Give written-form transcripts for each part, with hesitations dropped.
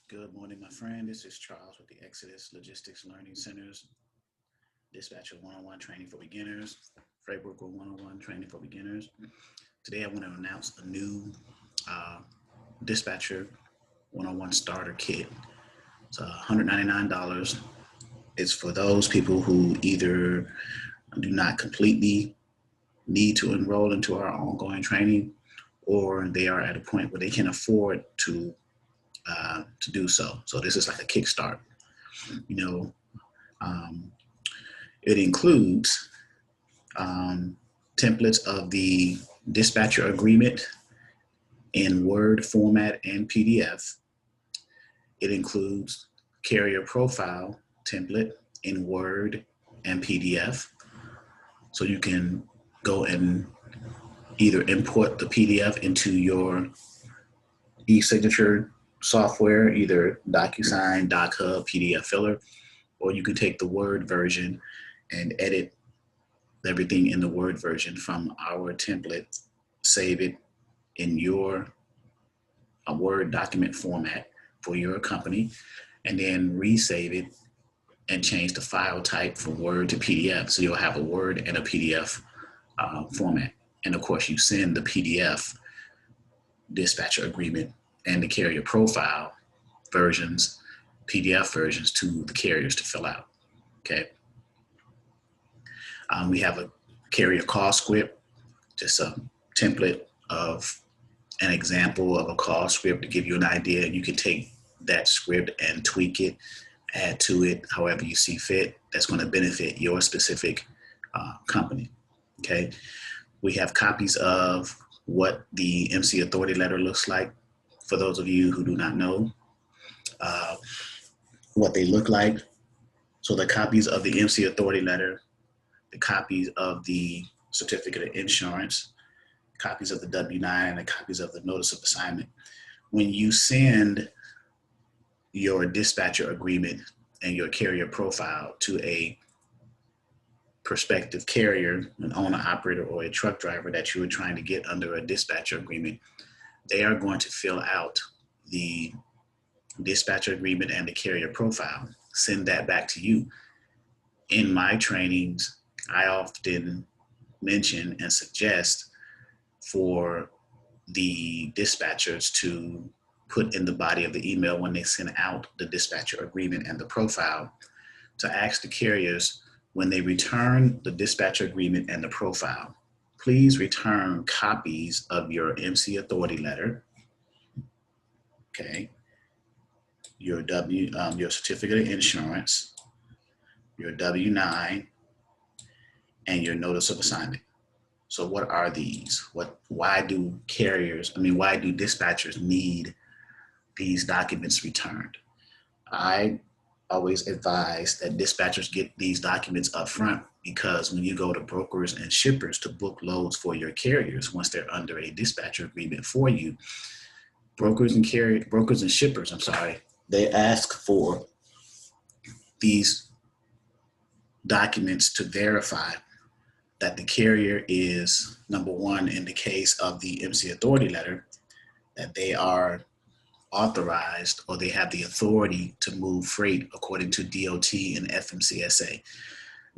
Good morning, my friend. This is Charles with the Exodus Logistics Learning Centers, Dispatcher 101 Training for Beginners, Framework 101 Training for Beginners. Today I want to announce a new Dispatcher 101 Starter Kit. It's $199. It's for those people who either do not completely need to enroll into our ongoing training, or they are at a point where they can afford to do so. So this is like a kickstart. You know, um, it includes templates of the dispatcher agreement in Word format and PDF. It includes carrier profile template in Word and PDF. So you can go and either import the PDF into your e-signature software, either DocuSign, DocHub, PDF Filler, or you can take the Word version and edit everything in the Word version from our template, save it in your Word document format for your company, and then resave it and change the file type from Word to PDF. So you'll have a Word and a PDF format. And of course, you send the PDF dispatcher agreement and the carrier profile versions, PDF versions, to the carriers to fill out. Okay. We have a carrier call script, just a template of an example of a call script to give you an idea. You can take that script and tweak it, add to it however you see fit. That's going to benefit your specific company. Okay. We have copies of what the MC authority letter looks like. For those of you who do not know what they look like. So the copies of the MC authority letter, the copies of the certificate of insurance, copies of the W-9, and the copies of the notice of assignment. When you send your dispatcher agreement and your carrier profile to a prospective carrier, an owner operator, or a truck driver that you are trying to get under a dispatcher agreement, they are going to fill out the dispatcher agreement and the carrier profile, send that back to you. In my trainings, I often mention and suggest for the dispatchers to put in the body of the email when they send out the dispatcher agreement and the profile to ask the carriers when they return the dispatcher agreement and the profile, please return copies of your MC authority letter, okay, your certificate of insurance, your W-9, and your notice of assignment. So what are these? Why do dispatchers need these documents returned? I always advise that dispatchers get these documents up front, because when you go to brokers and shippers to book loads for your carriers, once they're under a dispatcher agreement for you, brokers and shippers, they ask for these documents to verify that the carrier is, number one, in the case of the MC authority letter, that they are authorized or they have the authority to move freight according to DOT and FMCSA.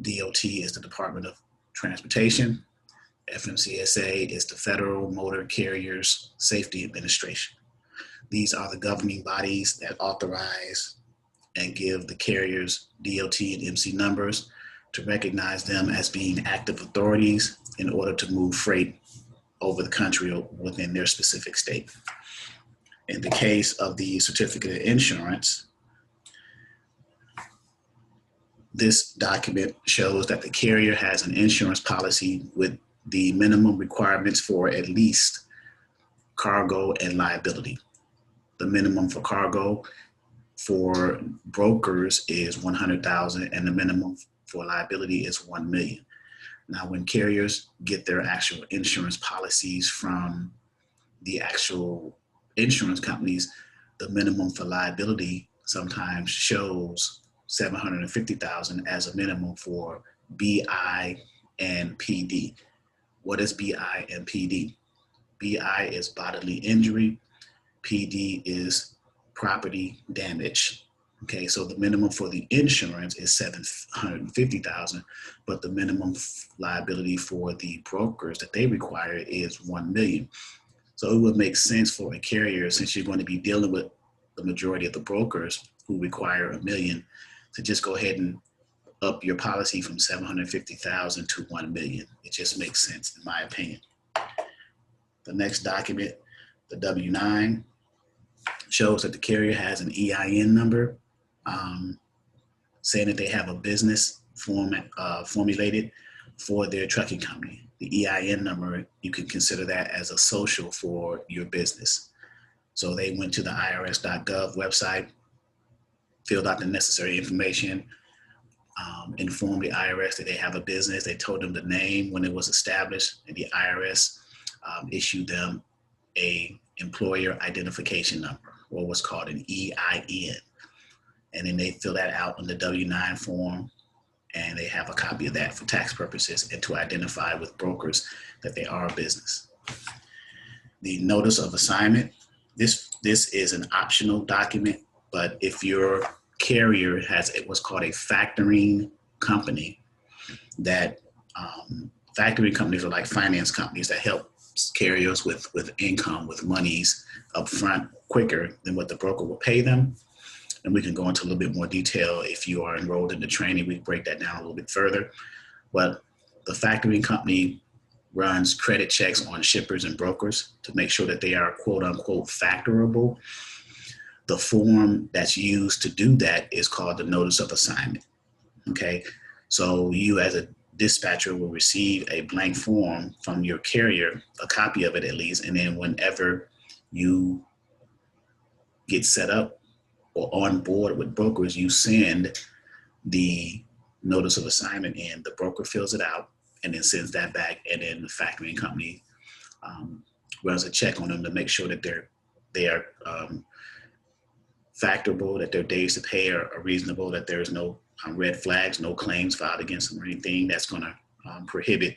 DOT is the Department of Transportation. FMCSA is the Federal Motor Carriers Safety Administration. These are the governing bodies that authorize and give the carriers DOT and MC numbers to recognize them as being active authorities in order to move freight over the country or within their specific state. In the case of the certificate of insurance, this document shows that the carrier has an insurance policy with the minimum requirements for at least cargo and liability. The minimum for cargo for brokers is $100,000, and the minimum for liability is $1 million. Now, when carriers get their actual insurance policies from the actual insurance companies, the minimum for liability sometimes shows $750,000 as a minimum for BI and PD. What is BI and PD? BI is bodily injury. PD is property damage. Okay, so the minimum for the insurance is $750,000, but the minimum liability for the brokers that they require is $1 million. So it would make sense for a carrier, since you're going to be dealing with the majority of the brokers who require $1 million, to just go ahead and up your policy from $750,000 to $1 million. It just makes sense, in my opinion. The next document, the W-9, shows that the carrier has an EIN number, saying that they have a business formulated for their trucking company. The EIN number, you can consider that as a social for your business. So they went to the irs.gov website, filled out the necessary information, informed the IRS that they have a business. They told them the name when it was established, and the IRS issued them a employer identification number, or what's called an EIN. And then they fill that out on the W-9 form, and they have a copy of that for tax purposes and to identify with brokers that they are a business. The notice of assignment, this is an optional document, but if your carrier has what's called a factoring company, that factoring companies are like finance companies that help carriers with income, with monies up front quicker than what the broker will pay them. And we can go into a little bit more detail if you are enrolled in the training. We break that down a little bit further. But the factoring company runs credit checks on shippers and brokers to make sure that they are quote unquote factorable. The form that's used to do that is called the notice of assignment. Okay, so you as a dispatcher will receive a blank form from your carrier, a copy of it at least, and then whenever you get set up or on board with brokers, you send the notice of assignment in. The broker fills it out and then sends that back, and then the factoring company runs a check on them to make sure that they are factorable, that their days to pay are reasonable, that there's no red flags, no claims filed against them or anything that's going to prohibit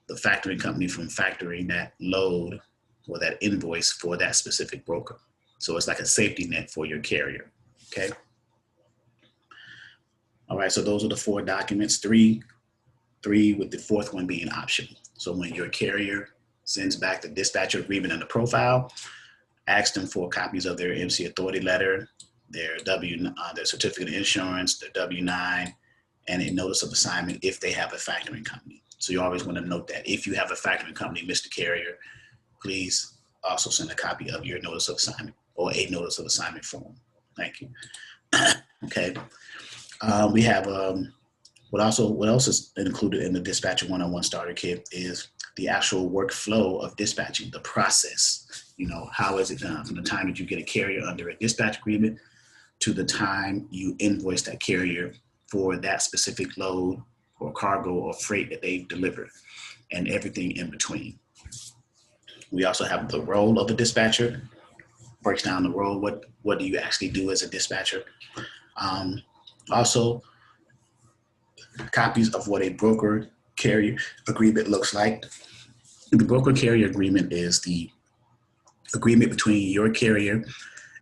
the factoring company from factoring that load or that invoice for that specific broker. So it's like a safety net for your carrier, okay? All right, so those are the 4 documents, three with the 4th one being optional. So when your carrier sends back the dispatcher agreement and the profile, ask them for copies of their MC authority letter, their certificate of insurance, their W-9, and a notice of assignment if they have a factoring company. So you always want to note that if you have a factoring company, Mr. Carrier, please also send a copy of your notice of assignment or a notice of assignment form. Thank you. Okay. We have what else is included in the Dispatcher 101 Starter Kit is the actual workflow of dispatching, the process. You know, how is it done from the time that you get a carrier under a dispatch agreement to the time you invoice that carrier for that specific load or cargo or freight that they've delivered, and everything in between. We also have the role of the dispatcher, breaks down the role. What do you actually do as a dispatcher? Also, copies of what a broker carrier agreement looks like. The broker carrier agreement is the agreement between your carrier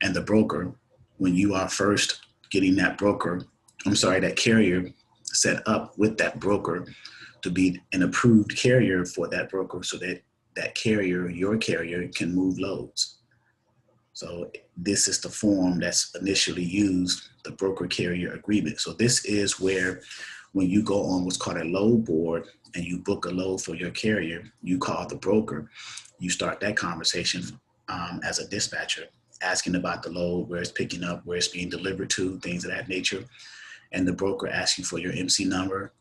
and the broker when you are first getting that carrier set up with that broker to be an approved carrier for that broker, so that that carrier, your carrier, can move loads. So this is the form that's initially used, the broker carrier agreement. So this is where, when you go on what's called a load board and you book a load for your carrier, you call the broker, you start that conversation as a dispatcher, asking about the load, where it's picking up, where it's being delivered to, things of that nature. And the broker asks you for your MC number.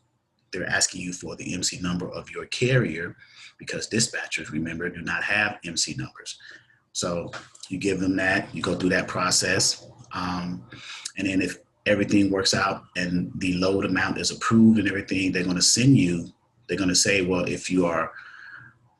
They're asking you for the MC number of your carrier, because dispatchers, remember, do not have MC numbers. So you give them that, you go through that process. And then if everything works out and the load amount is approved and everything, they're going to send you, they're going to say, well, if you are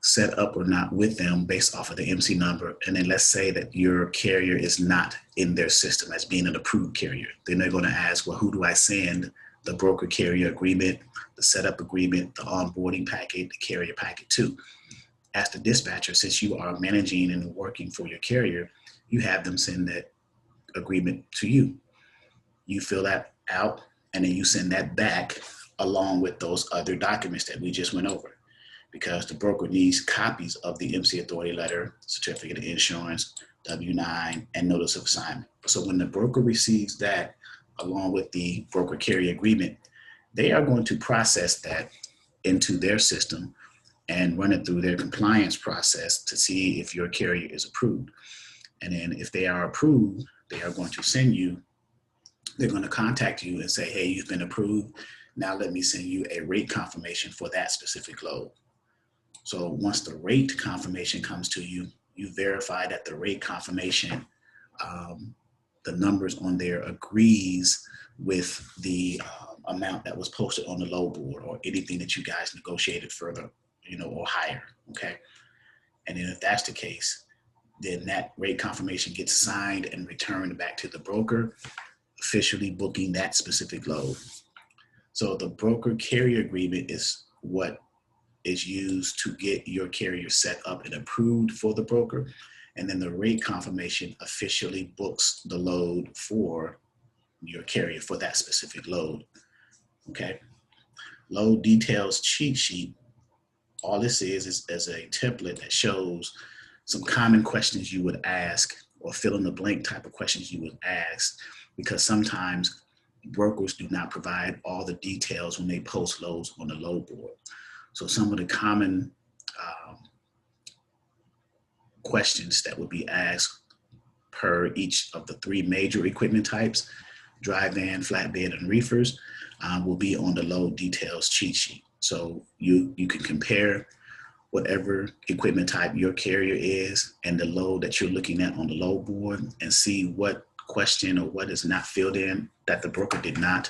set up or not with them based off of the MC number. And then let's say that your carrier is not in their system as being an approved carrier. Then they're going to ask, well, who do I send the broker carrier agreement, the setup agreement, the onboarding packet, the carrier packet to? As the dispatcher, since you are managing and working for your carrier, you have them send that agreement to you. You fill that out, and then you send that back along with those other documents that we just went over, because the broker needs copies of the MC authority letter, certificate of insurance, W-9, and notice of assignment. So when the broker receives that along with the broker carrier agreement, they are going to process that into their system and run it through their compliance process to see if your carrier is approved. And then if they are approved, they are going to send you, they're going to contact you and say, hey, you've been approved. Now let me send you a rate confirmation for that specific load. So once the rate confirmation comes to you, you verify that the rate confirmation, the numbers on there agrees with the amount that was posted on the load board or anything that you guys negotiated further, or higher, okay? And then if that's the case, then that rate confirmation gets signed and returned back to the broker, officially booking that specific load. So the broker carrier agreement is what is used to get your carrier set up and approved for the broker. And then the rate confirmation officially books the load for your carrier for that specific load, okay? Load details cheat sheet, all this is a template that shows some common questions you would ask, or fill in the blank type of questions you would ask, because sometimes brokers do not provide all the details when they post loads on the load board. So some of the common questions that would be asked per each of the 3 major equipment types, dry van, flatbed, and reefers, will be on the load details cheat sheet. So you can compare whatever equipment type your carrier is and the load that you're looking at on the load board, and see what question or what is not filled in that the broker did not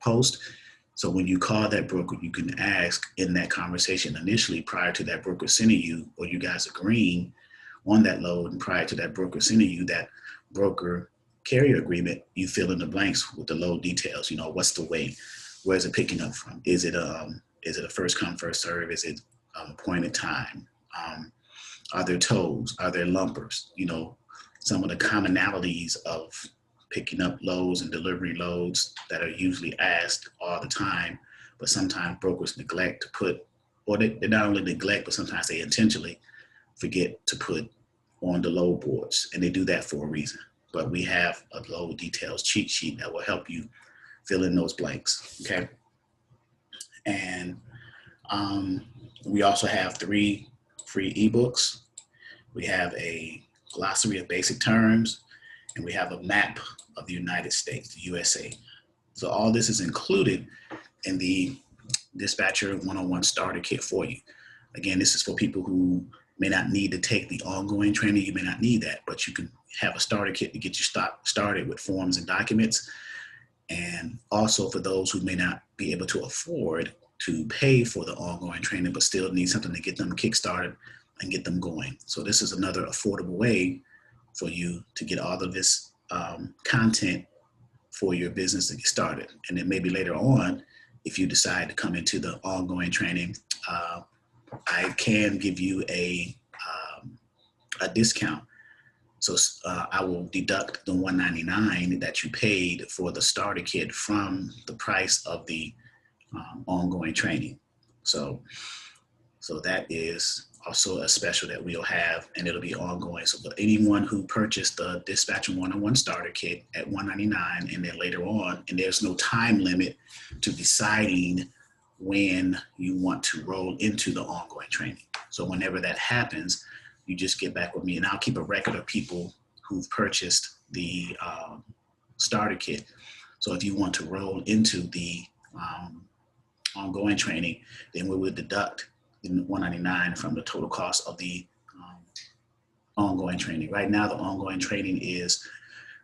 post. So when you call that broker, you can ask in that conversation initially, prior to that broker sending you, or you guys agreeing on that load, and prior to that broker sending you that broker carrier agreement, you fill in the blanks with the load details. What's the weight? Where's it picking up from? Is it a first come, first serve? Is it appointed time? Are there tows? Are there lumpers? Some of the commonalities of picking up loads and delivering loads that are usually asked all the time, but sometimes brokers neglect to put, or they not only neglect, but sometimes they intentionally forget to put on the load boards, and they do that for a reason. But we have a load details cheat sheet that will help you fill in those blanks, okay? And we also have 3 free ebooks. We have a glossary of basic terms, and we have a map of the United States, the USA. So all this is included in the Dispatcher 101 starter kit for you. Again, this is for people who may not need to take the ongoing training. You may not need that, but you can have a starter kit to get you started with forms and documents. And also for those who may not be able to afford to pay for the ongoing training, but still need something to get them kickstarted and get them going. So this is another affordable way for you to get all of this content for your business to get started. And then maybe later on, if you decide to come into the ongoing training, I can give you a discount. So I will deduct the $199 that you paid for the starter kit from the price of the ongoing training. So that is also a special that we'll have, and it'll be ongoing. So for anyone who purchased the Dispatcher 101 starter kit at $199, and then later on, and there's no time limit to deciding when you want to roll into the ongoing training. So whenever that happens, you just get back with me, and I'll keep a record of people who've purchased the starter kit. So if you want to roll into the ongoing training, then we will deduct the $199 from the total cost of the ongoing training. Right now, the ongoing training is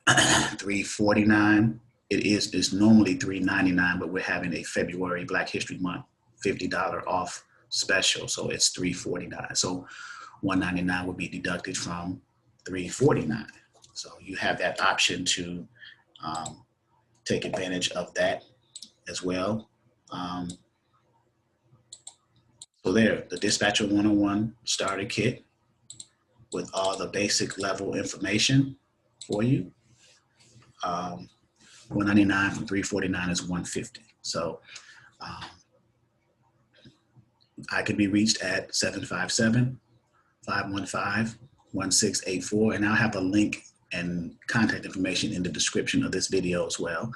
$349. It's normally $399, but we're having a February Black History Month $50 off special, so it's $349. So $199 will be deducted from $349. So you have that option to take advantage of that as well. So there, the Dispatcher 101 starter kit, with all the basic level information for you. $199 from $349 is $150. So I can be reached at 757-515-1684, and I'll have a link and contact information in the description of this video as well.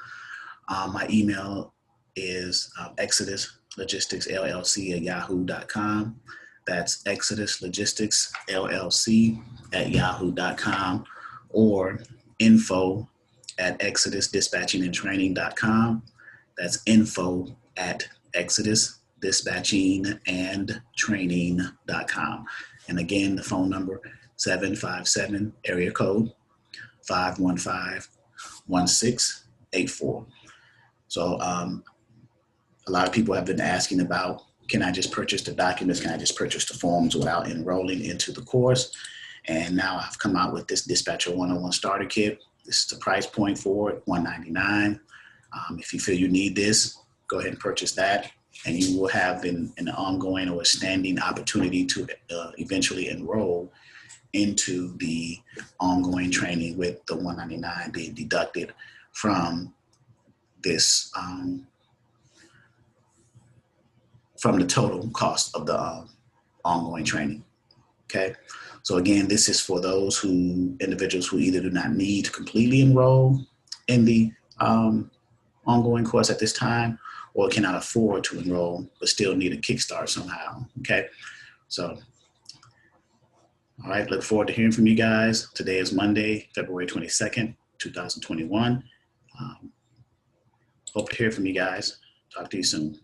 My email is exoduslogisticsllc@yahoo.com. That's exoduslogisticsllc@yahoo.com, or info@exodusdispatchingandtraining.com. That's info@exodusdispatchingandtraining.com. And again, the phone number 757 area code 515-1684. So a lot of people have been asking about, can I just purchase the documents? Can I just purchase the forms without enrolling into the course? And now I've come out with this Dispatcher 101 Starter Kit. This is the price point for it, $199. If you feel you need this, go ahead and purchase that, and you will have an ongoing or a standing opportunity to eventually enroll into the ongoing training with the $199 being deducted from this, from the total cost of the ongoing training. Okay, so again, this is for those individuals who either do not need to completely enroll in the ongoing course at this time, or cannot afford to enroll but still need a kickstart somehow. Okay, so all right, look forward to hearing from you guys. Today is Monday, February 22nd, 2021. Hope to hear from you guys. Talk to you soon.